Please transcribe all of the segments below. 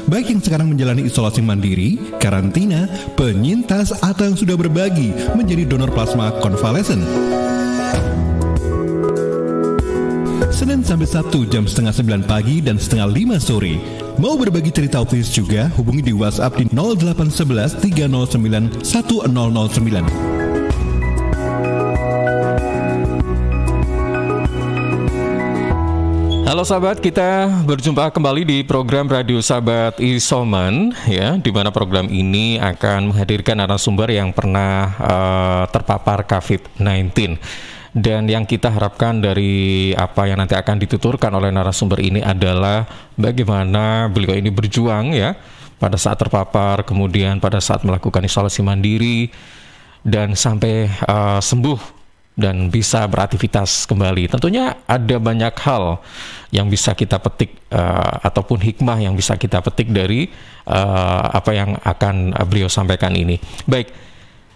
Baik yang sekarang menjalani isolasi mandiri, karantina, penyintas, atau yang sudah berbagi menjadi donor plasma konvalesen. Senin sampai Sabtu jam setengah 9 pagi dan setengah 5 sore. Mau berbagi cerita autis juga, hubungi di WhatsApp di 0811 309 1009. Halo sahabat, kita berjumpa kembali di program Radio Sahabat Isoman, ya, di mana program ini akan menghadirkan narasumber yang pernah terpapar COVID-19. Dan yang kita harapkan dari apa yang nanti akan dituturkan oleh narasumber ini adalah bagaimana beliau ini berjuang, ya, pada saat terpapar, kemudian pada saat melakukan isolasi mandiri, dan sampai sembuh dan bisa beraktivitas kembali. Tentunya ada banyak hal yang bisa kita petik ataupun hikmah yang bisa kita petik dari apa yang akan beliau sampaikan ini. Baik,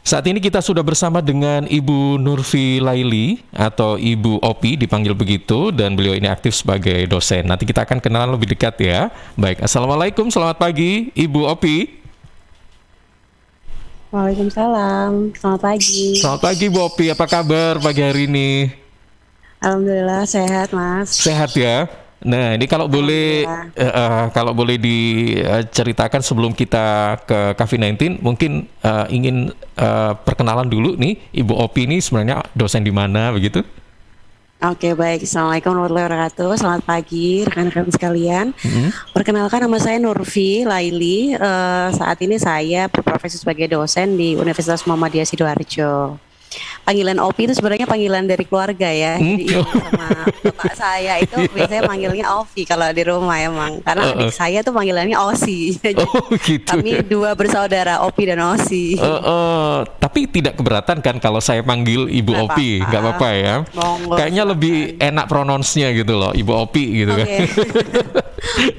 saat ini kita sudah bersama dengan Ibu Nurfi Laili atau Ibu Opi dipanggil begitu, dan beliau ini aktif sebagai dosen. Nanti kita akan kenalan lebih dekat, ya. Baik, Assalamualaikum, selamat pagi Ibu Opi. Waalaikumsalam, selamat pagi. Selamat pagi Bu Opi, apa kabar pagi hari ini? Alhamdulillah sehat Mas. Sehat ya. Nah ini kalau boleh diceritakan sebelum kita ke COVID-19, mungkin ingin perkenalan dulu nih, Ibu Opi ini sebenarnya dosen di mana begitu? Oke, baik. Assalamualaikum warahmatullahi wabarakatuh. Selamat pagi rekan-rekan sekalian. Perkenalkan, nama saya Nurfi Laili. Saat ini saya berprofesi sebagai dosen di Universitas Muhammadiyah Sidoarjo. Panggilan Opi itu sebenarnya panggilan dari keluarga, ya. Jadi sama bapak saya itu biasanya manggilnya Ovi kalau di rumah emang. Karena adik saya tuh panggilannya Osi. Jadi gitu. kami dua bersaudara, Opi dan Osi. Tapi tidak keberatan kan kalau saya panggil Ibu Opi? Nggak apa-apa ya? Monggo, kayaknya lebih enak pronounce-nya gitu loh, Ibu Opi gitu kan.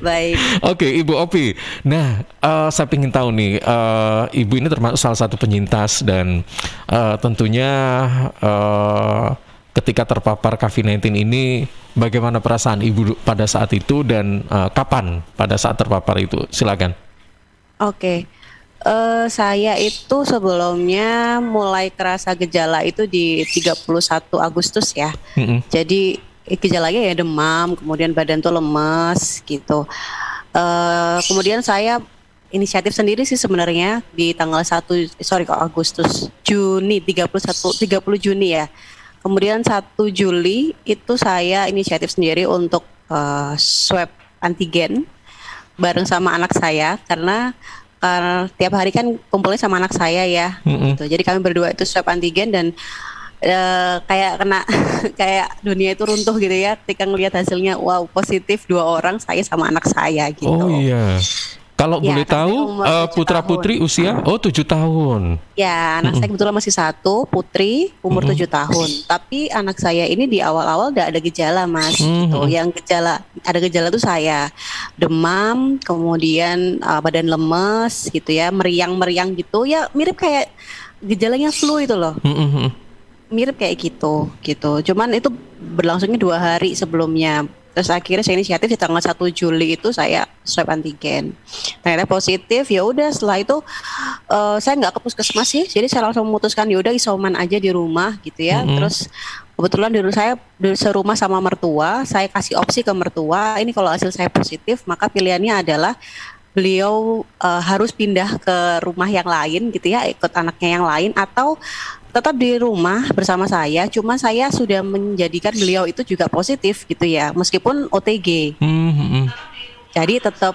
Baik. Oke, Ibu Opi. Nah, saya ingin tahu nih, Ibu ini termasuk salah satu penyintas dan tentunya ketika terpapar COVID-19 ini, bagaimana perasaan Ibu pada saat itu dan kapan pada saat terpapar itu? Silakan. Oke. Saya itu sebelumnya mulai kerasa gejala itu di 31 Agustus ya. Jadi gejalanya ya demam, kemudian badan tuh lemes gitu. Kemudian saya inisiatif sendiri sih sebenarnya di tanggal 30 Juni ya. Kemudian 1 Juli itu saya inisiatif sendiri untuk swab antigen bareng sama anak saya, karena tiap hari kan kumpulnya sama anak saya ya. Gitu. Jadi kami berdua itu swab antigen dan kayak kena kayak dunia itu runtuh gitu ya ketika ngelihat hasilnya, wow, positif 2 orang, saya sama anak saya gitu. Oh iya. Kalau ya, boleh tahu putra-putri usia 7 tahun. Ya, anak saya kebetulan masih 1 putri umur 7 tahun. Tapi anak saya ini di awal-awal udah ada gejala, Mas. Gitu. Yang ada gejala tuh saya demam, kemudian badan lemes gitu ya, meriang-meriang gitu ya, mirip kayak gejalanya flu itu loh. Mirip kayak gitu. Cuman itu berlangsungnya 2 hari sebelumnya. Terus akhirnya saya inisiatif di tanggal 1 Juli itu saya swab antigen. Ternyata positif. Ya udah, setelah itu saya nggak ke puskesmas sih. Jadi saya langsung memutuskan ya udah isoman aja di rumah gitu ya. Terus kebetulan dulu saya serumah sama mertua. Saya kasih opsi ke mertua, ini kalau hasil saya positif, maka pilihannya adalah beliau harus pindah ke rumah yang lain gitu ya, ikut anaknya yang lain, atau tetap di rumah bersama saya. Cuma saya sudah menjadikan beliau itu juga positif gitu ya, meskipun OTG. Jadi tetap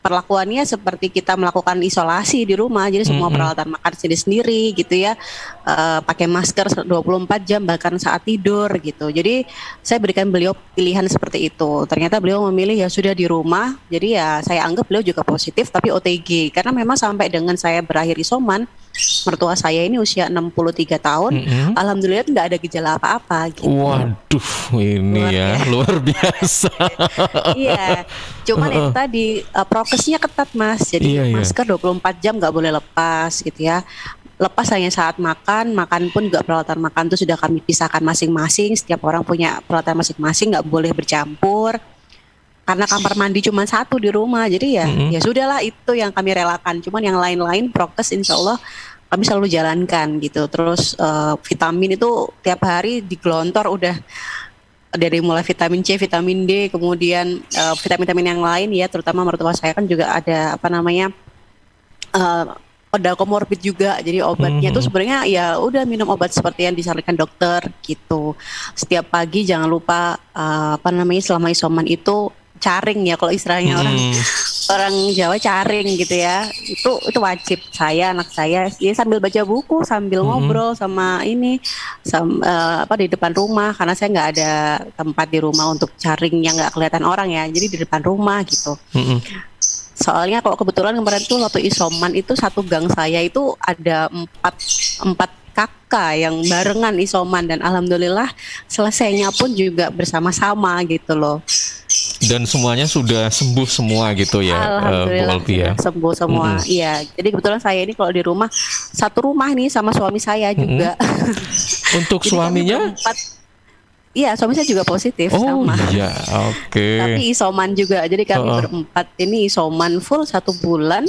perlakuannya seperti kita melakukan isolasi di rumah. Jadi semua peralatan makan sendiri gitu ya, pakai masker 24 jam bahkan saat tidur gitu. Jadi saya berikan beliau pilihan seperti itu. Ternyata beliau memilih ya sudah di rumah. Jadi ya saya anggap beliau juga positif tapi OTG, karena memang sampai dengan saya berakhir isoman, mertua saya ini usia 63 tahun, alhamdulillah tidak ada gejala apa-apa gitu. Waduh, ini luar biasa. Iya, cuman itu tadi prokesnya ketat, Mas. Jadi masker 24 jam nggak boleh lepas gitu ya. Lepas hanya saat makan pun juga peralatan makan itu sudah kami pisahkan masing-masing. Setiap orang punya peralatan masing-masing, nggak boleh bercampur. karena kamar mandi cuma satu di rumah, jadi ya sudahlah itu yang kami relakan. Cuman yang lain-lain prokes insya Allah kami selalu jalankan gitu. Terus vitamin itu tiap hari digelontor udah dari mulai vitamin C, vitamin D, kemudian vitamin-vitamin yang lain ya, terutama mertua saya kan juga ada pada komorbid juga, jadi obatnya tuh sebenarnya ya udah minum obat seperti yang disarankan dokter gitu. Setiap pagi jangan lupa selama isoman itu caring ya, kalau istilahnya orang Jawa caring gitu ya. Itu wajib. Anak saya ya sambil baca buku, sambil ngobrol sama di depan rumah, karena saya nggak ada tempat di rumah untuk caring yang nggak kelihatan orang ya. Jadi di depan rumah gitu. Soalnya kalau kebetulan kemarin tuh waktu isoman itu satu gang saya itu ada empat kakak yang barengan isoman, dan alhamdulillah selesainya pun juga bersama-sama gitu loh. Dan semuanya sudah sembuh semua gitu ya, Bu Olpi ya? Sembuh semua, iya. Jadi kebetulan saya ini kalau di rumah, satu rumah nih sama suami saya juga. Untuk suaminya? Iya, suami saya juga positif sama. Oh iya, oke. Tapi isoman juga, jadi kami berempat ini isoman full 1 bulan.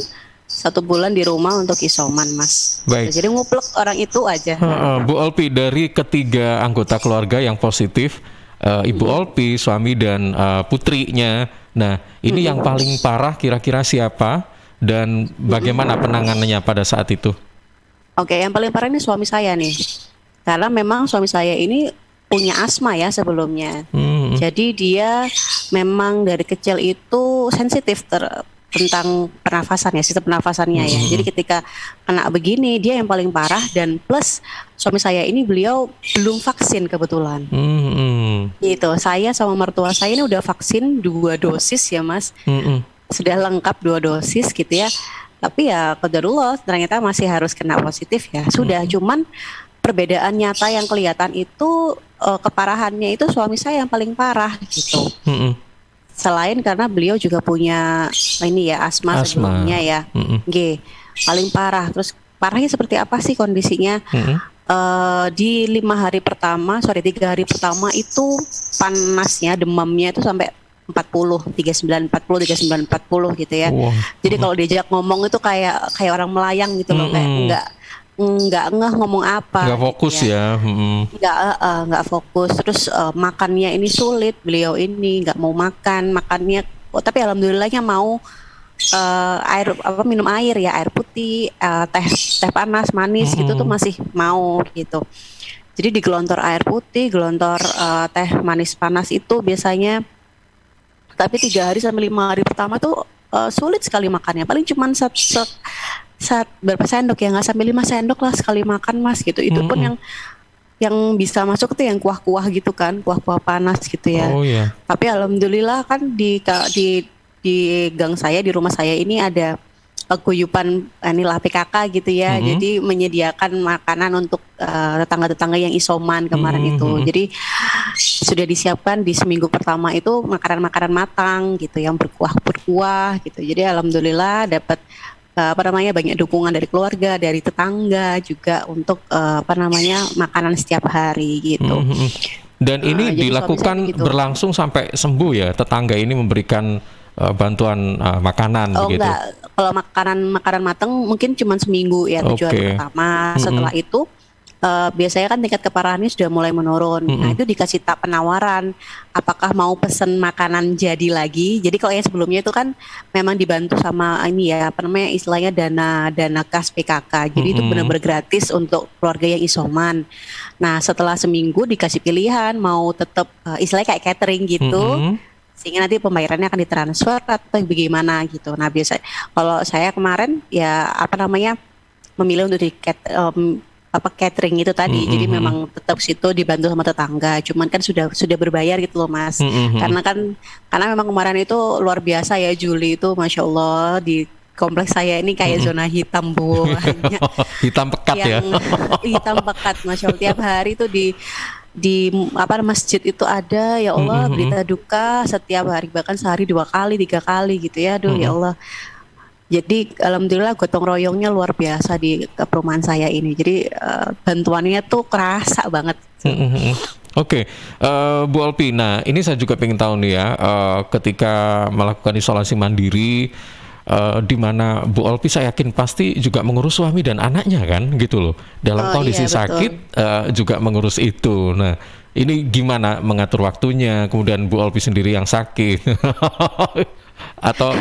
1 bulan di rumah untuk isoman, Mas. Baik. Jadi nguplek orang itu aja. Bu Olpi, dari ketiga anggota keluarga yang positif, Ibu Olpi, suami dan putrinya. Nah, ini yang paling parah kira-kira siapa dan bagaimana penanganannya pada saat itu? Oke, yang paling parah ini suami saya nih. Karena memang suami saya ini punya asma ya sebelumnya. Jadi dia memang dari kecil itu sensitif tentang pernafasan ya, sistem pernafasannya ya. Jadi ketika kena begini dia yang paling parah, dan plus suami saya ini beliau belum vaksin kebetulan. Gitu. Saya sama mertua saya ini udah vaksin 2 dosis ya, Mas. Sudah lengkap 2 dosis gitu ya. Tapi ya qadarullah ternyata masih harus kena positif ya. Sudah, cuman perbedaan nyata yang kelihatan itu keparahannya itu suami saya yang paling parah gitu. Selain karena beliau juga punya asma sebelumnya ya. Paling parah. Terus parahnya seperti apa sih kondisinya? Di 3 hari pertama itu panasnya, demamnya itu sampai 39, 40 gitu ya. Jadi kalau diajak ngomong itu kayak orang melayang gitu loh, kayak nggak ngeh ngomong apa. Nggak fokus gitu ya. Nggak fokus. Terus makannya ini sulit. Beliau ini nggak mau makannya. Tapi alhamdulillahnya mau minum air ya, air putih, teh panas, manis gitu tuh masih mau gitu. Jadi digelontor air putih, gelontor teh manis panas itu biasanya. Tapi 3 hari sampai 5 hari pertama tuh sulit sekali makannya. Paling cuma saat berapa sendok ya, nggak sampai 5 sendok lah sekali makan, Mas gitu. Itu pun yang bisa masuk tuh yang kuah-kuah gitu kan, kuah-kuah panas gitu ya. Tapi alhamdulillah kan di gang saya, di rumah saya ini ada guyupan PKK gitu ya. Jadi menyediakan makanan untuk tetangga-tetangga yang isoman kemarin itu. Jadi sudah disiapkan di seminggu pertama itu makanan-makanan matang gitu yang berkuah gitu. Jadi alhamdulillah dapat banyak dukungan dari keluarga, dari tetangga juga untuk makanan setiap hari gitu. Dan ini dilakukan berlangsung sampai sembuh ya, tetangga ini memberikan bantuan makanan begitu. Enggak, kalau makanan matang mungkin cuma seminggu ya, 7 hari pertama. Setelah itu biasanya kan tingkat keparahannya sudah mulai menurun. Nah itu dikasih penawaran, apakah mau pesen makanan jadi lagi. Jadi kalau yang sebelumnya itu kan memang dibantu sama istilahnya dana kas PKK. Jadi itu benar-benar gratis untuk keluarga yang isoman. Nah setelah seminggu dikasih pilihan mau tetap istilahnya kayak catering gitu. Sehingga nanti pembayarannya akan ditransfer atau bagaimana gitu. Nah biasa kalau saya kemarin ya memilih untuk catering itu tadi. Jadi memang tetap situ dibantu sama tetangga. Cuman kan sudah berbayar gitu loh, Mas. Karena memang kemarin itu luar biasa ya, Juli itu Masya Allah di kompleks saya ini kayak zona hitam, Bu. Hitam pekat ya. Hitam pekat, Masya Allah. Tiap hari itu di masjid itu ada ya Allah berita duka setiap hari, bahkan sehari 2 kali 3 kali gitu ya. Aduh ya Allah. Jadi alhamdulillah gotong royongnya luar biasa di perumahan saya ini. Jadi bantuannya tuh kerasa banget. Oke, Bu Olpi, nah ini saya juga pengen tahu nih ya, ketika melakukan isolasi mandiri, di mana Bu Olpi saya yakin pasti juga mengurus suami dan anaknya kan, gitu loh. Dalam kondisi Iya, betul. sakit juga mengurus itu. Nah, ini gimana mengatur waktunya? Kemudian Bu Olpi sendiri yang sakit, atau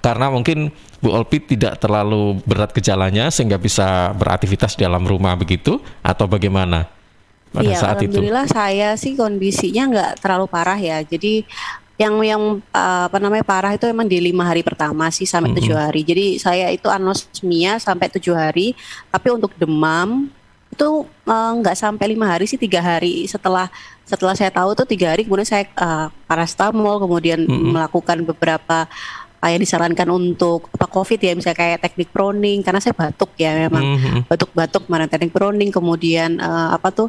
karena mungkin Bu Olpi tidak terlalu berat gejalanya sehingga bisa beraktivitas di dalam rumah begitu, atau bagaimana pada Iya, saat itu? alhamdulillah saya sih kondisinya nggak terlalu parah ya. Jadi yang apa namanya parah itu emang di 5 hari pertama sih sampai 7 hari. Jadi saya itu anosmia sampai 7 hari. Tapi untuk demam itu nggak sampai 5 hari sih, 3 hari setelah setelah saya tahu tuh 3 hari kemudian saya parastamol, kemudian Mm-mm. melakukan beberapa yang disarankan untuk apa COVID ya, misalnya kayak teknik proning karena saya batuk ya, memang Mhm. batuk-batuk mana teknik proning, kemudian apa tuh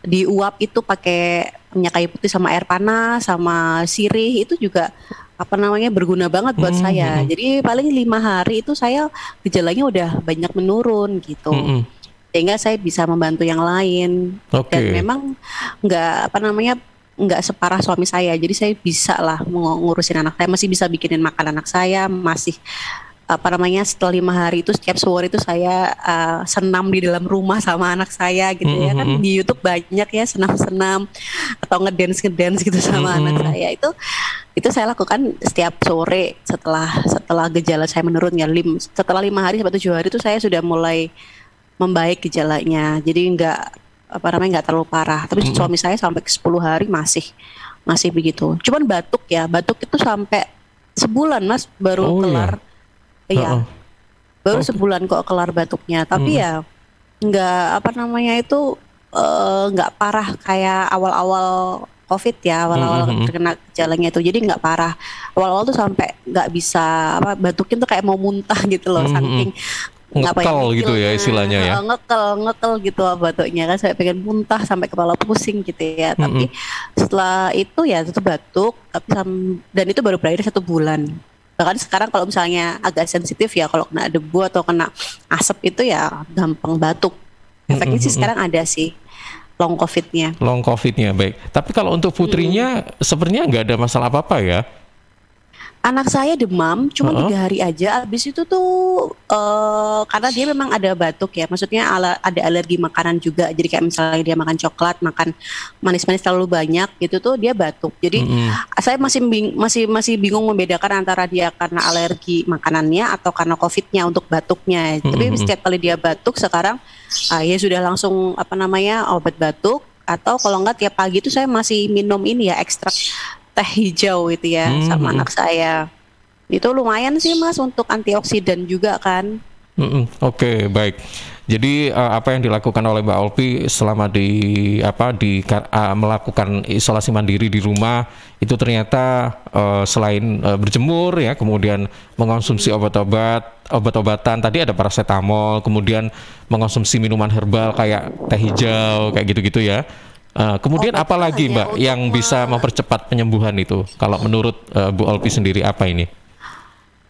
diuap itu pakai minyak kayu putih sama air panas sama sirih, itu juga apa namanya berguna banget buat saya. Mhm. Jadi paling 5 hari itu saya gejalanya udah banyak menurun gitu, Mhm. sehingga saya bisa membantu yang lain. Dan Oke. memang nggak apa namanya nggak separah suami saya, jadi saya bisa lah ngurusin anak saya, masih bisa bikinin makan anak saya, masih apa namanya setelah 5 hari itu setiap sore itu saya senam di dalam rumah sama anak saya gitu ya, kan Mhm. di YouTube banyak ya senam-senam atau ngedance gitu sama anak Mhm. saya. Itu saya lakukan setiap sore setelah setelah gejala saya menurun ya, setelah 5 hari sampai 7 hari itu saya sudah mulai membaik gejalanya, jadi nggak apa namanya nggak terlalu parah. Tapi Mhm. suami saya sampai ke 10 hari masih masih begitu. Cuman batuk ya, batuk itu sampai sebulan Mas baru Oh ya. kelar. Heeh. Iya, baru Oke. sebulan kok kelar batuknya. Tapi Mhm. ya nggak apa namanya itu nggak parah kayak awal-awal COVID ya, Mhm. awal-awal Mhm. terkena gejalanya itu. Jadi nggak parah. Awal-awal tuh sampai nggak bisa apa batuknya tuh kayak mau muntah gitu loh, Mhm. saking apa ya Ngekel gitu ya ngikilnya, istilahnya ya. ngekel gitu batuknya kan, saya pengen muntah sampai kepala pusing gitu ya. Mhm. Tapi setelah itu ya tetap batuk, tapi dan itu baru berakhir 1 bulan. Bahkan sekarang kalau misalnya agak sensitif ya, kalau kena debu atau kena asap itu ya gampang batuk. Efeknya sih Mhm. sekarang ada sih long COVID-nya. Long COVID-nya baik. Tapi kalau untuk putrinya sepertinya nggak ada masalah apa-apa ya. Anak saya demam cuma Heeh. 3 hari aja. Abis itu tuh karena dia memang ada batuk ya, maksudnya ada alergi makanan juga. Jadi kayak misalnya dia makan coklat, makan manis-manis terlalu banyak gitu tuh dia batuk. Jadi Mhm. saya masih bingung membedakan antara dia karena alergi makanannya atau karena COVID-nya untuk batuknya. Tapi Mhm. setiap kali dia batuk sekarang ya sudah langsung apa namanya obat batuk, atau kalau enggak tiap pagi itu saya masih minum ini ya ekstrak teh hijau itu ya sama Mhm. anak saya. Itu lumayan sih Mas untuk antioksidan juga kan. Mhm. Oke, baik. Jadi apa yang dilakukan oleh Mbak Olpi selama melakukan isolasi mandiri di rumah itu ternyata selain berjemur ya, kemudian mengonsumsi obat-obatan, tadi ada paracetamol, kemudian mengonsumsi minuman herbal kayak teh hijau kayak gitu-gitu ya. Kemudian Obat apa itu lagi hanya Mbak untuk yang bisa mempercepat penyembuhan itu? Kalau menurut Bu Olpi sendiri apa ini?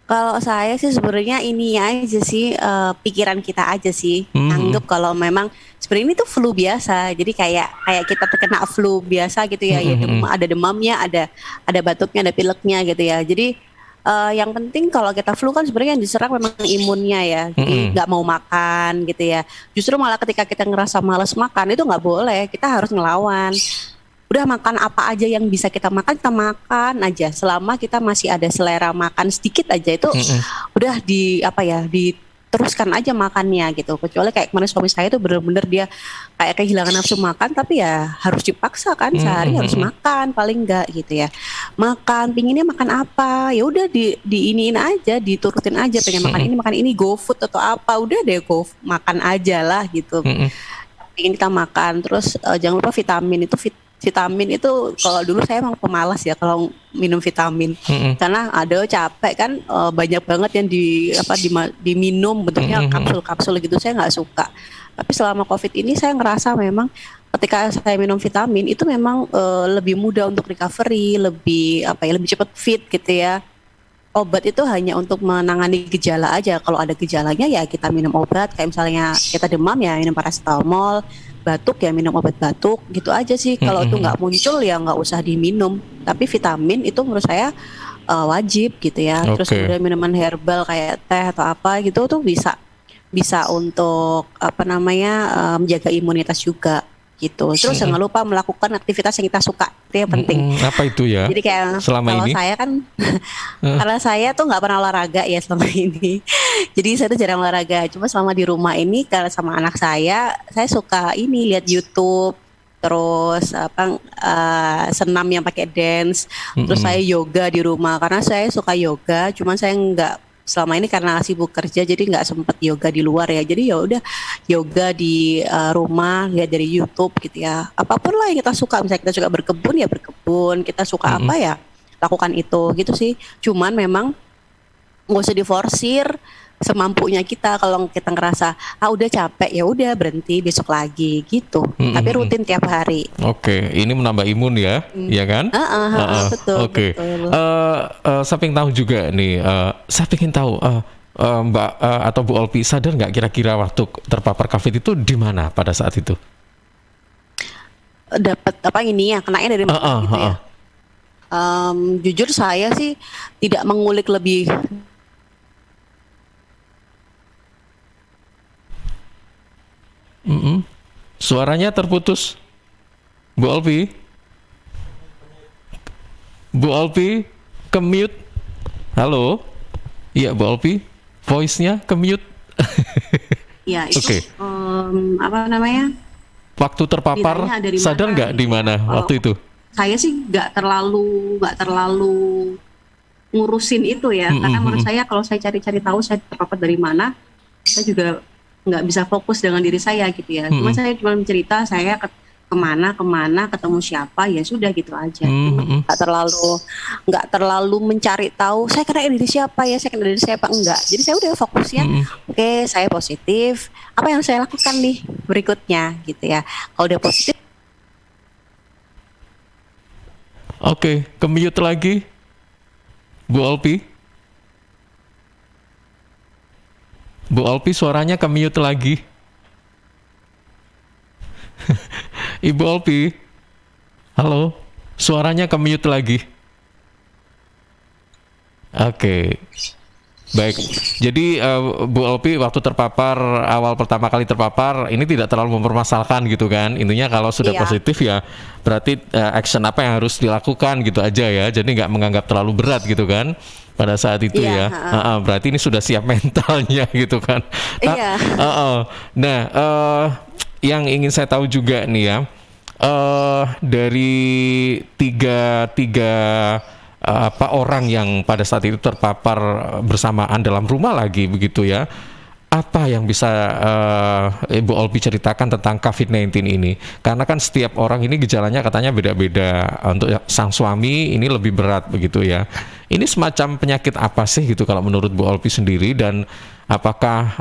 Kalau saya sih sebenarnya ini aja sih pikiran kita aja sih, Mhm. anggap kalau memang sebenarnya ini tuh flu biasa. Jadi kayak kayak kita terkena flu biasa gitu ya, ya Mhm. ada demamnya, ada batuknya, ada pileknya gitu ya. Jadi yang penting kalau kita flu kan sebenarnya yang diserang memang imunnya ya. Jadi Mhm. nggak mau makan gitu ya. Justru malah ketika kita ngerasa malas makan itu nggak boleh, kita harus ngelawan. Udah makan apa aja yang bisa kita makan aja. Selama kita masih ada selera makan sedikit aja itu Mhm. udah diteruskan aja makannya gitu. Kecuali kayak kemarin suami saya itu bener-bener dia kayak kehilangan nafsu makan, tapi ya harus dipaksa kan, sehari harus Mhm. makan paling enggak gitu ya. Makan, pinginnya makan apa? Ya udah diiniin aja, diturutin aja, pengen makan ini GoFood atau apa, udah deh makan aja lah gitu. Mhm. Ingin kita makan terus jangan lupa vitamin vitamin itu kalau dulu saya emang pemalas ya kalau minum vitamin, Mhm. karena ada capek kan, banyak banget yang diminum bentuknya kapsul-kapsul gitu, saya nggak suka. Tapi selama COVID ini saya ngerasa memang ketika saya minum vitamin itu memang lebih mudah untuk recovery, lebih cepat fit gitu ya. Obat itu hanya untuk menangani gejala aja. Kalau ada gejalanya ya kita minum obat. Kayak misalnya kita demam ya minum paracetamol. batuk ya minum obat batuk gitu aja sih. Kalau itu nggak muncul ya nggak usah diminum. Tapi vitamin itu menurut saya wajib gitu ya. Terus kemudian minuman herbal kayak teh atau apa gitu tuh bisa untuk menjaga imunitas juga gitu. Terus jangan lupa melakukan aktivitas yang kita suka, itu yang penting. Apa itu ya? Jadi kayak selama kalau ini saya kan karena saya tuh nggak pernah olahraga ya selama ini. Jadi saya tuh jarang olahraga. Cuma selama di rumah ini kalau sama anak saya suka ini lihat YouTube, terus senam yang pakai dance. Terus saya yoga di rumah karena saya suka yoga. Cuma saya nggak selama ini karena sibuk kerja jadi nggak sempet yoga di luar ya. Jadi ya udah yoga di rumah, lihat dari YouTube gitu ya. Apapun lah yang kita suka, misalnya kita suka berkebun ya berkebun, kita suka apa ya lakukan itu gitu sih. Cuman memang nggak usah diforsir, semampunya kita. Kalau kita ngerasa udah capek ya udah berhenti, besok lagi gitu. Tapi rutin tiap hari. Oke, ini menambah imun ya, ya kan? Betul. Oke. Saya pengen tahu juga nih. Saya pengen tahu Mbak atau Bu Olpi sadar nggak kira-kira waktu terpapar COVID itu di mana pada saat itu? Dapat kenanya dari mana gitu ya? Jujur saya sih tidak mengulik lebih. Suaranya terputus, Bu Olpi. Bu Olpi, ke-mute. Halo, iya Bu Olpi, voice-nya ke-mute. Ya itu Waktu terpapar sadar nggak di mana waktu itu? Saya sih nggak terlalu ngurusin itu ya, karena menurut saya kalau saya cari-cari tahu saya terpapar dari mana, saya juga nggak bisa fokus dengan diri saya gitu ya. Cuma saya cuma cerita saya kemana ketemu siapa ya sudah gitu aja. Nggak terlalu mencari tahu saya kena dari siapa enggak. Jadi saya udah fokusnya oke, saya positif, apa yang saya lakukan nih berikutnya gitu ya. Kalau udah positif oke, ke-mute lagi Bu Olpi. Bu Olpi suaranya ke-mute lagi. Ibu Olpi, halo, suaranya ke-mute lagi. Oke. Baik, jadi Bu Olpi waktu terpapar, awal pertama kali terpapar, ini tidak terlalu mempermasalahkan gitu kan. Intinya kalau sudah positif ya berarti action apa yang harus dilakukan gitu aja ya. Jadi nggak menganggap terlalu berat gitu kan pada saat itu ya. Berarti ini sudah siap mentalnya gitu kan. Nah, yang ingin saya tahu juga nih ya, dari tiga orang yang pada saat itu terpapar bersamaan dalam rumah lagi begitu ya. Apa yang bisa Ibu Olpi ceritakan tentang COVID-19 ini? Karena kan setiap orang ini gejalanya katanya beda-beda. Untuk sang suami ini lebih berat begitu ya. Ini semacam penyakit apa sih gitu kalau menurut Bu Olpi sendiri, dan apakah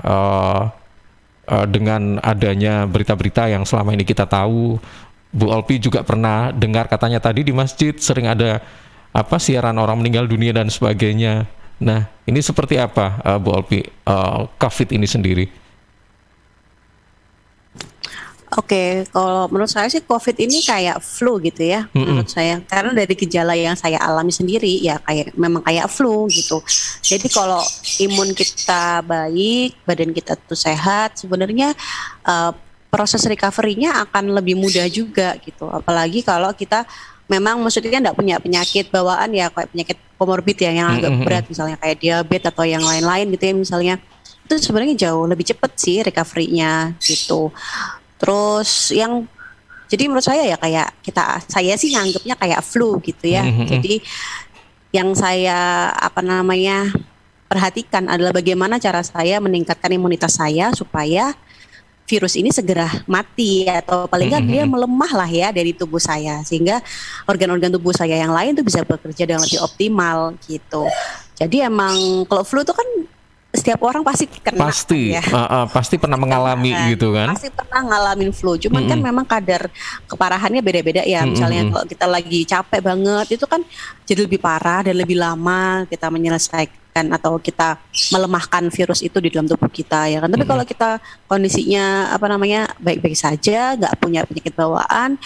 dengan adanya berita-berita yang selama ini kita tahu, Bu Olpi juga pernah dengar katanya tadi di masjid sering ada siaran orang meninggal dunia dan sebagainya. Nah, ini seperti apa Bu Olpi COVID ini sendiri? Oke, kalau menurut saya sih COVID ini kayak flu gitu ya, menurut saya. Karena dari gejala yang saya alami sendiri ya memang kayak flu gitu. Jadi kalau imun kita baik, badan kita tuh sehat, sebenarnya proses recovery-nya akan lebih mudah juga gitu. Apalagi kalau kita memang maksudnya nggak punya penyakit bawaan ya, kayak penyakit komorbid ya yang agak berat, misalnya kayak diabetes atau yang lain-lain gitu ya misalnya. Itu sebenarnya jauh lebih cepat sih recovery-nya gitu. Terus jadi menurut saya ya saya sih nganggapnya kayak flu gitu ya. Jadi yang saya perhatikan adalah bagaimana cara saya meningkatkan imunitas saya supaya virus ini segera mati atau paling nggak dia melemah lah ya dari tubuh saya, sehingga organ-organ tubuh saya yang lain tuh bisa bekerja dengan lebih optimal gitu. Jadi emang kalau flu itu kan setiap orang pasti kena Pasti, ya. pasti pernah mengalami gitu kan? Pasti pernah ngalamin flu. Cuman kan memang kadar keparahannya beda-beda ya. Misalnya kalau kita lagi capek banget, itu kan jadi lebih parah dan lebih lama kita menyelesaikan atau kita melemahkan virus itu di dalam tubuh kita ya kan. Tapi kalau kita kondisinya baik-baik saja, nggak punya penyakit bawaan,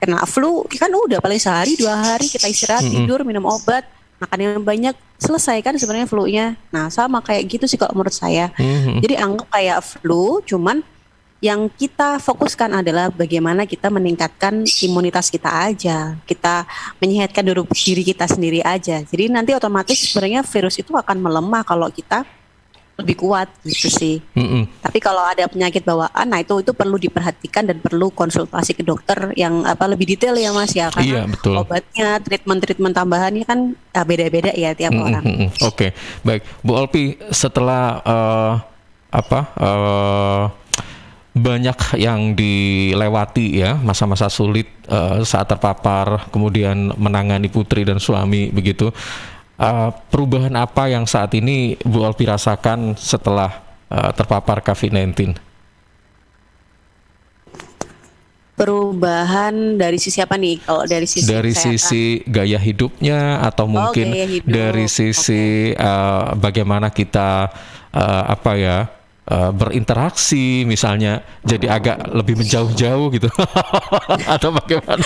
kena flu kan udah paling sehari 2 hari kita istirahat, tidur, minum obat, makan yang banyak, selesai kan sebenarnya flu-nya. Nah sama kayak gitu sih kalau menurut saya. Jadi anggap kayak flu, cuman yang kita fokuskan adalah bagaimana kita meningkatkan imunitas kita aja, kita menyehatkan diri kita sendiri aja. Jadi nanti otomatis sebenarnya virus itu akan melemah kalau kita lebih kuat gitu sih. Tapi kalau ada penyakit bawaan, nah itu perlu diperhatikan dan perlu konsultasi ke dokter yang lebih detail ya Mas ya, karena obatnya, treatment tambahannya kan beda-beda ya tiap orang. Oke, baik Bu Olpi, setelah banyak yang dilewati ya, masa-masa sulit saat terpapar, kemudian menangani putri dan suami begitu. Perubahan apa yang saat ini Bu Olpi rasakan setelah terpapar COVID-19? Perubahan dari sisi apa nih? Kalau dari sisi gaya hidupnya atau mungkin dari sisi bagaimana kita berinteraksi misalnya, jadi agak lebih menjauh-jauh gitu atau bagaimana?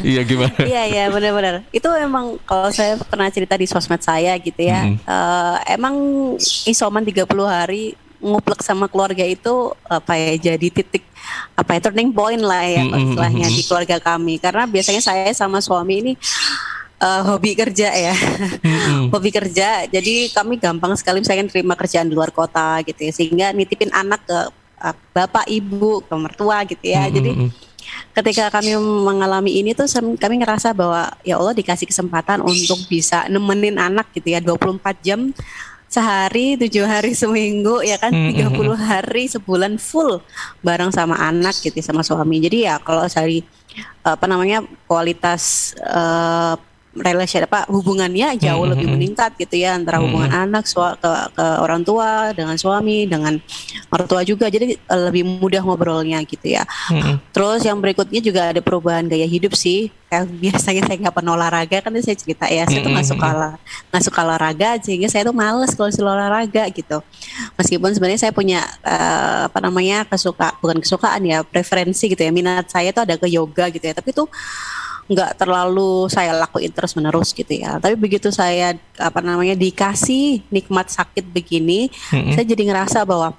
Iya gimana? Iya benar-benar. Itu emang kalau saya pernah cerita di sosmed saya gitu ya. Emang isoman 30 hari nguplek sama keluarga itu jadi titik turning point lah ya istilahnya di keluarga kami, karena biasanya saya sama suami ini hobi kerja ya. Hobi kerja, jadi kami gampang sekali misalkan terima kerjaan di luar kota gitu ya, sehingga nitipin anak ke bapak ibu, ke mertua gitu ya. Jadi ketika kami mengalami ini tuh kami ngerasa bahwa ya Allah dikasih kesempatan untuk bisa nemenin anak gitu ya, 24 jam sehari, 7 hari seminggu ya kan, 30 hari sebulan full bareng sama anak gitu, sama suami. Jadi ya kalau dari kualitas relasi hubungannya jauh lebih meningkat gitu ya, antara hubungan anak ke orang tua, dengan suami, dengan mertua juga, jadi lebih mudah ngobrolnya gitu ya. Terus yang berikutnya juga ada perubahan gaya hidup sih. Kayak biasanya saya nggak pernah olahraga, kan saya cerita ya, saya tuh nggak suka olahraga, sehingga saya tuh males kalau olahraga gitu. Meskipun sebenarnya saya punya bukan kesukaan ya, preferensi gitu ya, minat saya tuh ada ke yoga gitu ya, tapi tuh nggak terlalu saya lakuin terus menerus gitu ya. Tapi begitu saya dikasih nikmat sakit begini, saya jadi ngerasa bahwa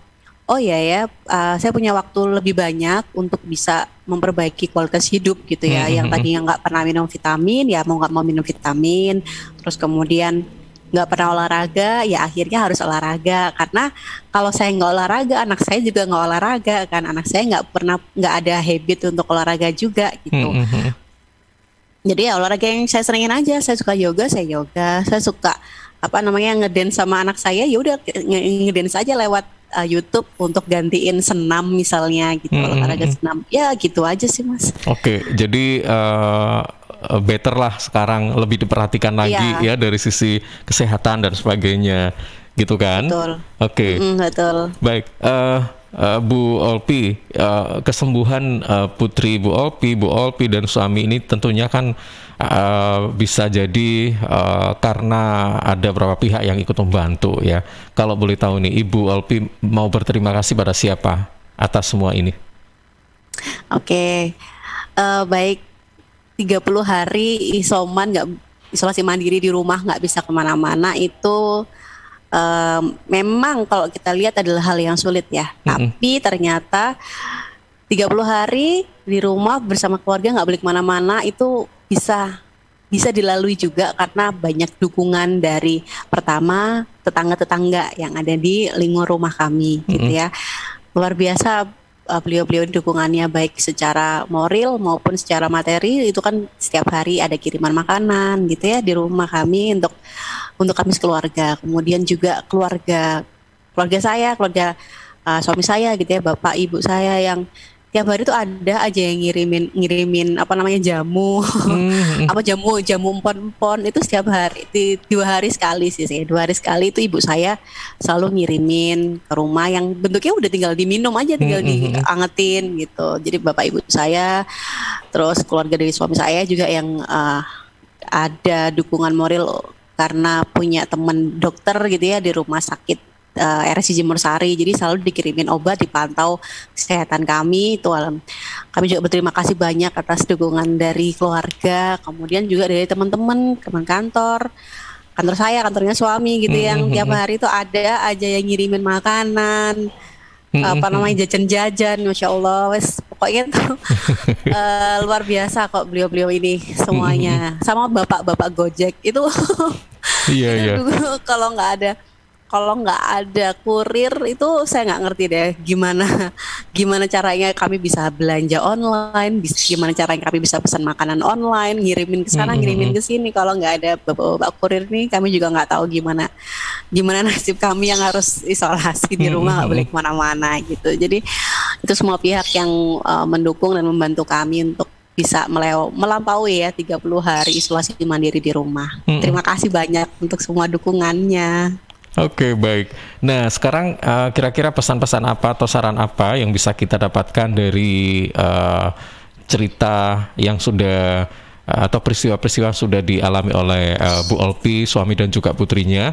saya punya waktu lebih banyak untuk bisa memperbaiki kualitas hidup gitu ya. Yang tadinya nggak pernah minum vitamin, ya mau nggak mau minum vitamin. Terus kemudian nggak pernah olahraga, ya akhirnya harus olahraga. Karena kalau saya nggak olahraga, anak saya juga nggak olahraga kan. Anak saya nggak ada habit untuk olahraga juga gitu. Jadi ya olahraga yang saya senengin aja. Saya suka yoga, saya suka ngedance sama anak saya, ya udah ngedance aja lewat YouTube untuk gantiin senam misalnya gitu, olahraga senam. Ya gitu aja sih Mas. Oke, jadi better lah sekarang, lebih diperhatikan lagi ya dari sisi kesehatan dan sebagainya gitu kan. Betul. Oke. Betul. Baik, Bu Olpi, kesembuhan putri Bu Olpi dan suami ini tentunya kan bisa jadi karena ada beberapa pihak yang ikut membantu ya. Kalau boleh tahu nih, Ibu Olpi mau berterima kasih pada siapa atas semua ini? Oke, baik, 30 hari isolasi mandiri di rumah, nggak bisa kemana-mana, itu memang kalau kita lihat adalah hal yang sulit ya. Tapi ternyata 30 hari di rumah bersama keluarga, nggak boleh kemana-mana, itu bisa dilalui juga karena banyak dukungan dari, pertama, tetangga-tetangga yang ada di lingkungan rumah kami gitu ya. Luar biasa beliau-beliau dukungannya, baik secara moral maupun secara materi. Itu kan setiap hari ada kiriman makanan gitu ya di rumah kami untuk kami sekeluarga. Kemudian juga keluarga saya, keluarga suami saya gitu ya, bapak ibu saya yang tiap hari tuh ada aja yang ngirimin apa namanya jamu, apa jamu empon-empon itu setiap hari, 2 hari sekali sih, 2 hari sekali itu ibu saya selalu ngirimin ke rumah yang bentuknya udah tinggal diminum aja, tinggal diangetin gitu. Jadi bapak ibu saya, terus keluarga dari suami saya juga yang ada dukungan moral karena punya teman dokter gitu ya di rumah sakit RSCG Mursari, jadi selalu dikirimin obat, dipantau kesehatan kami itu. Kami juga berterima kasih banyak atas dukungan dari keluarga, kemudian juga dari teman-teman kantor saya, kantornya suami gitu, yang tiap hari itu ada aja yang ngirimin makanan, apa namanya, jajan-jajan, masya Allah, wes pokoknya tuh luar biasa kok beliau-beliau ini semuanya, sama bapak-bapak Gojek itu. Iya. Kalau nggak ada kurir itu saya nggak ngerti deh gimana caranya kami bisa belanja online, gimana caranya kami bisa pesan makanan online, ngirimin ke sana, ngirimin ke sini. Kalau nggak ada bapak kurir nih, kami juga nggak tahu gimana nasib kami yang harus isolasi di rumah, nggak boleh kemana-mana gitu. Jadi itu semua pihak yang mendukung dan membantu kami untuk bisa melampaui ya 30 hari isolasi mandiri di rumah. Terima kasih banyak untuk semua dukungannya. Oke, baik. Nah, sekarang kira-kira pesan-pesan apa atau saran apa yang bisa kita dapatkan dari cerita yang sudah atau peristiwa-peristiwa sudah dialami oleh Bu Olpi, suami dan juga putrinya,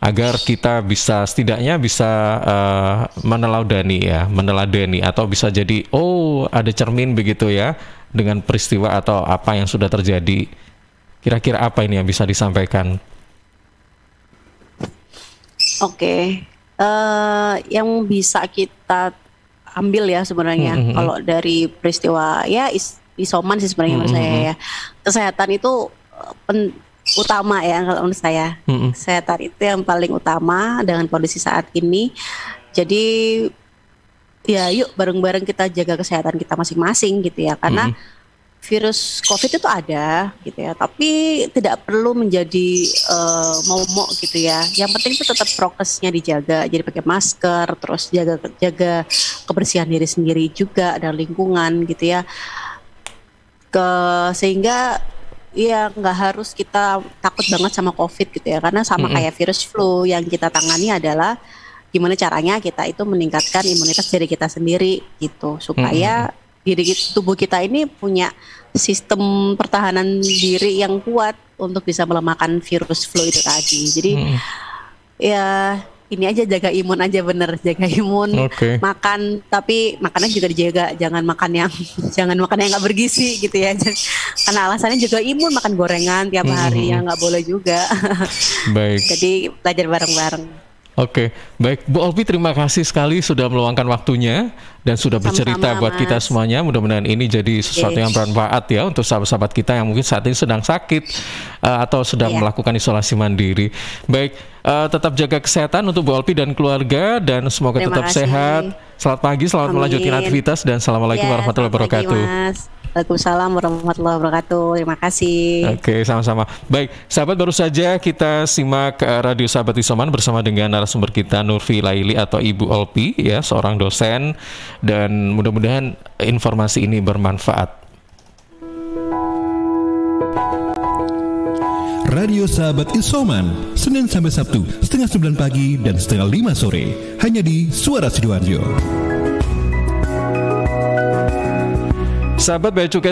agar kita bisa setidaknya bisa meneladani atau bisa jadi ada cermin begitu ya dengan peristiwa atau apa yang sudah terjadi. Kira-kira apa ini yang bisa disampaikan? Oke, yang bisa kita ambil ya sebenarnya kalau dari peristiwa ya isoman sih sebenarnya menurut saya ya, kesehatan itu utama ya kalau menurut saya. Kesehatan itu yang paling utama dengan kondisi saat ini. Jadi ya yuk bareng-bareng kita jaga kesehatan kita masing-masing gitu ya, karena virus COVID itu ada gitu ya, tapi tidak perlu menjadi momok gitu ya. Yang penting itu tetap prokesnya dijaga, jadi pakai masker, terus jaga kebersihan diri sendiri juga dan lingkungan gitu ya. Sehingga ya nggak harus kita takut banget sama COVID gitu ya, karena sama kayak virus flu, yang kita tangani adalah gimana caranya kita itu meningkatkan imunitas diri kita sendiri gitu, supaya tubuh kita ini punya sistem pertahanan diri yang kuat untuk bisa melemahkan virus flu itu tadi. Jadi ya ini aja, jaga imun aja, jaga imun. Makan, tapi makannya juga dijaga, jangan makan yang nggak bergizi gitu ya. Karena alasannya juga imun, makan gorengan tiap hari ya nggak boleh juga. Baik. Jadi belajar bareng-bareng. Oke, baik Bu Olpi, terima kasih sekali sudah meluangkan waktunya dan sudah bercerita buat kita semuanya. Mudah-mudahan ini jadi sesuatu yang bermanfaat ya untuk sahabat-sahabat kita yang mungkin saat ini sedang sakit atau sedang melakukan isolasi mandiri. Baik, tetap jaga kesehatan untuk Bu Olpi dan keluarga, dan semoga tetap sehat. Selamat pagi, selamat melanjutkan aktivitas, dan assalamualaikum warahmatullahi wabarakatuh. Waalaikumsalam warahmatullahi wabarakatuh. Terima kasih. Oke, sama-sama. Baik, sahabat, baru saja kita simak Radio Sahabat Isoman bersama dengan narasumber kita Nurfi Laili atau Ibu Olpi ya, seorang dosen, dan mudah-mudahan informasi ini bermanfaat. Radio Sahabat Isoman, Senin sampai Sabtu, 8:30 pagi dan 4:30 sore, hanya di Suara Sidoarjo. Sahabat Bea Cukai